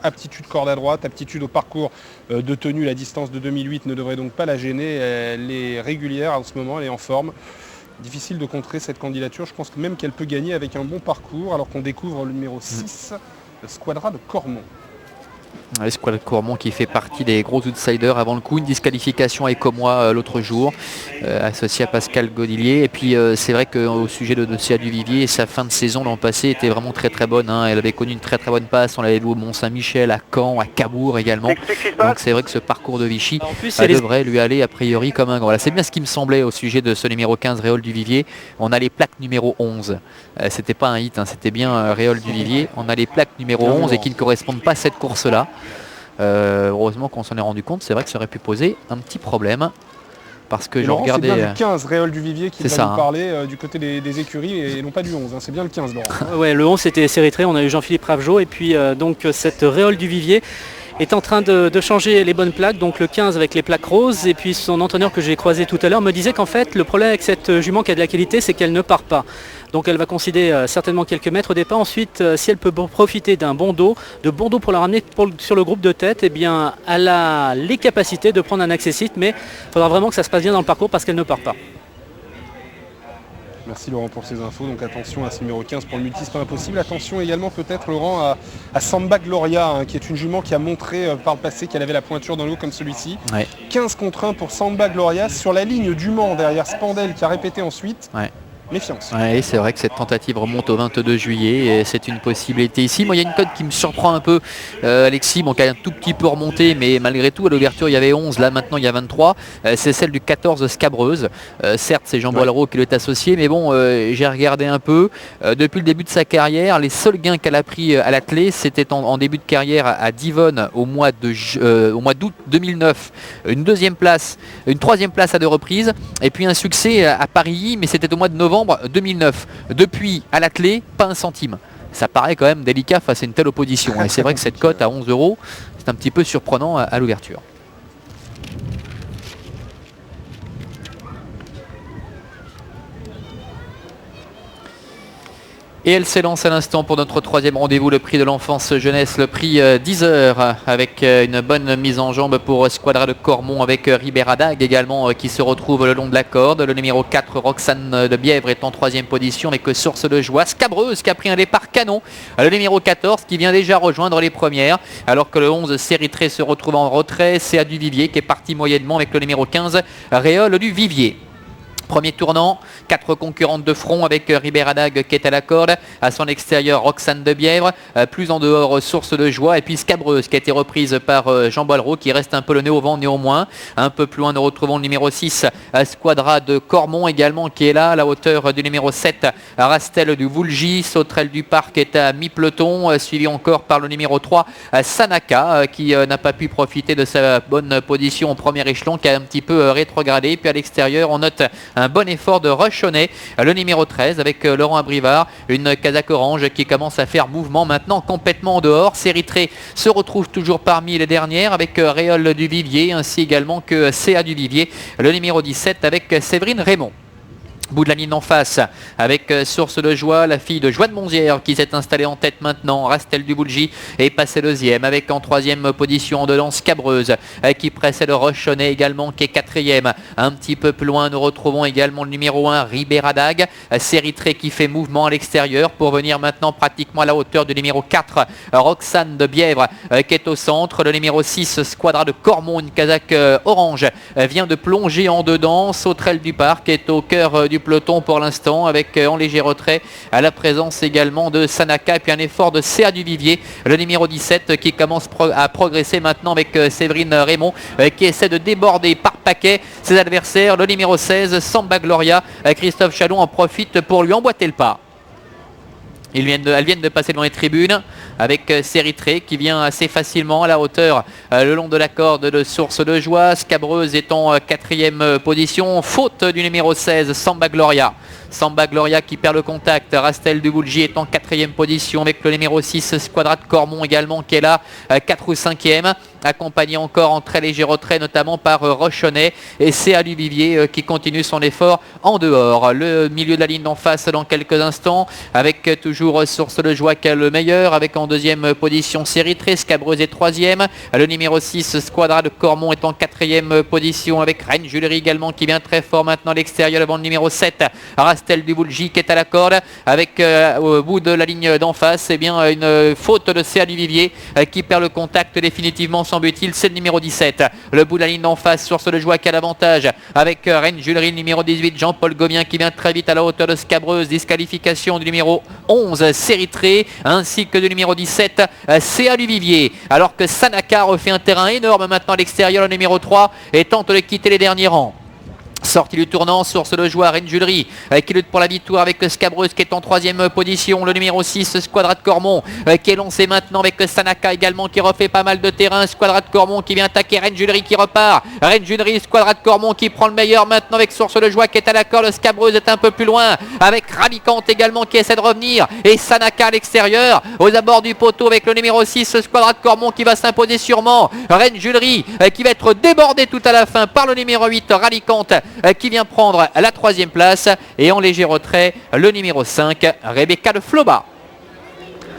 Aptitude corde à droite, aptitude au parcours de tenue, la distance de 2008 ne devrait donc pas la gêner. Elle est régulière en ce moment, elle est en forme. Difficile de contrer cette candidature, je pense même qu'elle peut gagner avec un bon parcours, alors qu'on découvre le numéro 6, le Squadra de Cormont. Squadra de Cormont qui fait partie des gros outsiders avant le coup, une disqualification avec moi l'autre jour, associé à Pascal Godillier. Et puis c'est vrai qu'au sujet de Céa Duvivier, sa fin de saison l'an passé était vraiment très très bonne. Elle avait connu une très très bonne passe, on l'avait vu au Mont-Saint-Michel, à Caen, à Cabourg également. Donc c'est vrai que ce parcours de Vichy devrait lui aller a priori comme un grand. Voilà, c'est bien ce qui me semblait au sujet de ce numéro 15, Réole Duvivier. On a les plaques numéro 11. C'était pas un hit, c'était bien Réole Duvivier. On a les plaques numéro 11 et qui ne correspondent pas à cette course-là. Heureusement qu'on s'en est rendu compte, c'est vrai que ça aurait pu poser un petit problème. Parce que je regardais. C'est bien le 15, Réole Duvivier, qui va nous parler du côté des écuries et non pas du 11. C'est bien le 15, Laurent. Ouais, le 11 c'était Séritré, on a eu Jean-Philippe Ravgeot et puis donc cette Réole Duvivier est en train de changer les bonnes plaques, donc le 15 avec les plaques roses, et puis son entraîneur que j'ai croisé tout à l'heure me disait qu'en fait le problème avec cette jument qui a de la qualité, c'est qu'elle ne part pas. Donc elle va concéder certainement quelques mètres au départ. Ensuite, si elle peut profiter d'un bon dos, pour la ramener sur le groupe de tête, eh bien elle a les capacités de prendre un accessite, mais il faudra vraiment que ça se passe bien dans le parcours parce qu'elle ne part pas. Merci Laurent pour ces infos. Donc attention à ce numéro 15 pour le multi, c'est pas impossible. Attention également peut-être Laurent à Samba Gloria, qui est une jument qui a montré par le passé qu'elle avait la pointure dans l'eau comme celui-ci. Ouais. 15 contre 1 pour Samba Gloria sur la ligne du Mans derrière Spandel qui a répété ensuite. Ouais. Méfiance. Oui, c'est vrai que cette tentative remonte au 22 juillet et c'est une possibilité ici. Moi, il y a une cote qui me surprend un peu, Alexis, qui a un tout petit peu remonté, mais malgré tout, à l'ouverture, il y avait 11, là maintenant, il y a 23. C'est celle du 14 Scabreuse. Certes, c'est Jean Boileau qui est associé, mais bon, j'ai regardé un peu. Depuis le début de sa carrière, les seuls gains qu'elle a pris à l'attelé, c'était en début de carrière à Divonne au mois d'août 2009. Une troisième place à 2 reprises, et puis un succès à Paris, mais c'était au mois de novembre 2009. Depuis, à l'attelé, pas un centime. Ça paraît quand même délicat face à une telle opposition. Et c'est vrai que cette cote à 11 €, c'est un petit peu surprenant à l'ouverture. Et elle s'élance à l'instant pour notre troisième rendez-vous, le prix de l'enfance jeunesse, le prix 10 heures, avec une bonne mise en jambe pour Squadra de Cormont avec Ribéradag également qui se retrouve le long de la corde. Le numéro 4, Roxane de Bièvre, est en troisième position avec Source de Joie. Scabreuse qui a pris un départ canon. Le numéro 14 qui vient déjà rejoindre les premières, alors que le 11, Séritré, se retrouve en retrait. Céa Duvivier qui est parti moyennement avec le numéro 15, Réole Duvivier. Premier tournant, 4 concurrentes de front avec Ribéradag qui est à la corde. À son extérieur, Roxane de Bièvre. Plus en dehors, Source de Joie. Et puis Scabreuse qui a été reprise par Jean Boileau qui reste un peu le nez au vent néanmoins. Un peu plus loin, nous retrouvons le numéro 6, Squadra de Cormont également qui est là. À la hauteur du numéro 7, Rastel du Voulgy. Sauterelle du Parc est à mi-peloton. Suivi encore par le numéro 3, Sanaka qui n'a pas pu profiter de sa bonne position au premier échelon, qui a un petit peu rétrogradé. Puis à l'extérieur, on note un bon effort de Rochonnet, le numéro 13 avec Laurent Abrivard, une casaque orange qui commence à faire mouvement maintenant complètement en dehors. Séritré se retrouve toujours parmi les dernières avec Réole Duvivier ainsi également que Céa Duvivier, le numéro 17 avec Séverine Raymond. Bout de la ligne en face avec Source de Joie, la fille de Joanne Monzière qui s'est installée en tête maintenant. Rastel du Boulgy est passé deuxième avec en troisième position en dedans Scabreuse qui précède Rochonnet également qui est quatrième. Un petit peu plus loin nous retrouvons également le numéro 1 Ribéradag. Séritré qui fait mouvement à l'extérieur pour venir maintenant pratiquement à la hauteur du numéro 4 Roxane de Bièvre qui est au centre. Le numéro 6 Squadra de Cormont, une casaque orange, vient de plonger en dedans. Sauterelle du Parc est au cœur du peloton pour l'instant avec en léger retrait à la présence également de Sanaka et puis un effort de Céa Duvivier, le numéro 17 qui commence à progresser maintenant avec Séverine Raymond qui essaie de déborder par paquet ses adversaires. Le numéro 16 Samba Gloria, Christophe Chalon en profite pour lui emboîter le pas. Elles viennent de passer devant les tribunes avec Séritré qui vient assez facilement à la hauteur le long de la corde de Source de Joie. Scabreuse est en quatrième position. Faute du numéro 16, Samba Gloria. Samba Gloria qui perd le contact. Rastel du Boulgy est en quatrième position avec le numéro 6, Squadra de Cormont également qui est là, 4 ou 5e. accompagné encore en très léger retrait, notamment par Rochonnet et CA Duvivier qui continue son effort en dehors. Le milieu de la ligne d'en face dans quelques instants, avec toujours Source de Joie qui a le meilleur, avec en deuxième position Séritré, Scabreuse est troisième. Le numéro 6, Squadra de Cormont, est en quatrième position, avec Reine Julerie également qui vient très fort maintenant à l'extérieur devant le numéro 7, Rastel Duboulgi qui est à la corde, avec au bout de la ligne d'en face, une faute de CA Duvivier qui perd le contact définitivement, semble-t-il. C'est le numéro 17. Le bout de la ligne d'en face, Source de Joie qui a l'avantage, avec Reine Julerie, numéro 18, Jean-Paul Gomien qui vient très vite à la hauteur de Scabreuse. Disqualification du numéro 11, Séritré, ainsi que du numéro 17, CA Duvivier. Alors que Sanaka refait un terrain énorme maintenant à l'extérieur, le numéro 3, et tente de quitter les derniers rangs. Sortie du tournant, Source de Joie, Reine Julerie qui lutte pour la victoire avec Scabreuse qui est en troisième position. Le numéro 6, Squadra de Cormont qui est lancé maintenant avec Sanaka également qui refait pas mal de terrain. Squadra de Cormont qui vient attaquer Reine Julerie qui repart. Reine Julerie, Squadra de Cormont qui prend le meilleur maintenant avec Source de Joie qui est à la corde. Scabreuse est un peu plus loin avec Ralicante également qui essaie de revenir, et Sanaka à l'extérieur aux abords du poteau avec le numéro 6, Squadra de Cormont qui va s'imposer sûrement. Reine Julerie qui va être débordée tout à la fin par le numéro 8, Ralicante, qui vient prendre la troisième place, et en léger retrait le numéro 5, Rebecca de Floba.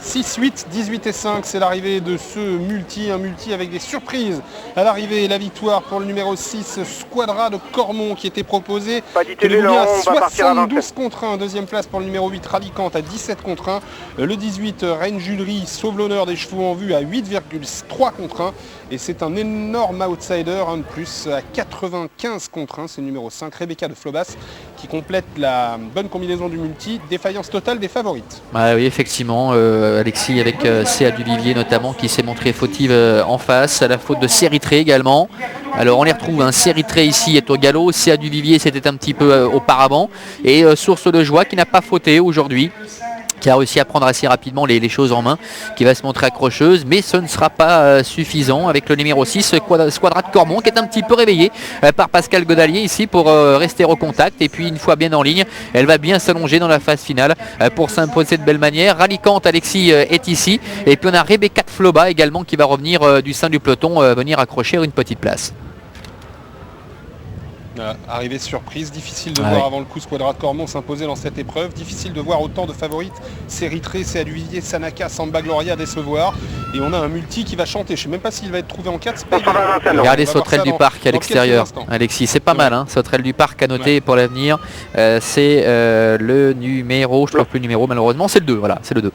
6, 8, 18 et 5, c'est l'arrivée de ce multi, un multi avec des surprises à l'arrivée. La victoire pour le numéro 6, Squadra de Cormont, qui était proposé. À 72 contre 1, deuxième place pour le numéro 8, Ralicante à 17 contre 1. Le 18, Reine Julerie, sauve l'honneur des chevaux en vue à 8,3 contre 1. Et c'est un énorme outsider, un de plus, à 95 contre 1. C'est le numéro 5, Rebecca de Flobas, qui complète la bonne combinaison du multi. Défaillance totale des favorites. Ah oui, effectivement, Alexis, avec CA Duvivier notamment qui s'est montré fautive en face, à la faute de Séritré également. Alors on les retrouve, Séritré ici est au galop, CA Duvivier c'était un petit peu auparavant, et Source de Joie qui n'a pas fauté aujourd'hui, qui a réussi à prendre assez rapidement les choses en main, qui va se montrer accrocheuse, mais ce ne sera pas suffisant avec le numéro 6, Squadra de Cormont, qui est un petit peu réveillé par Pascal Godalier ici pour rester au contact, et puis une fois bien en ligne, elle va bien s'allonger dans la phase finale pour s'imposer de belle manière. Ralicante, Alexis, est ici, et puis on a Rebecca de Floba également qui va revenir du sein du peloton, venir accrocher une petite place. Arrivée surprise, difficile de voir avant le coup Squadra de Cormont s'imposer dans cette épreuve, difficile de voir autant de favorites, Séritré, CA Duvivier, Sanaka, Samba Gloria décevoir, et on a un multi qui va chanter. Je ne sais même pas s'il va être trouvé en 4. Regardez Sauterelle du Parc à l'extérieur, Alexis, c'est pas mal, Sauterelle du Parc à noter pour l'avenir. C'est le numéro, je ne trouve plus le numéro malheureusement, c'est le 2, voilà, c'est le 2.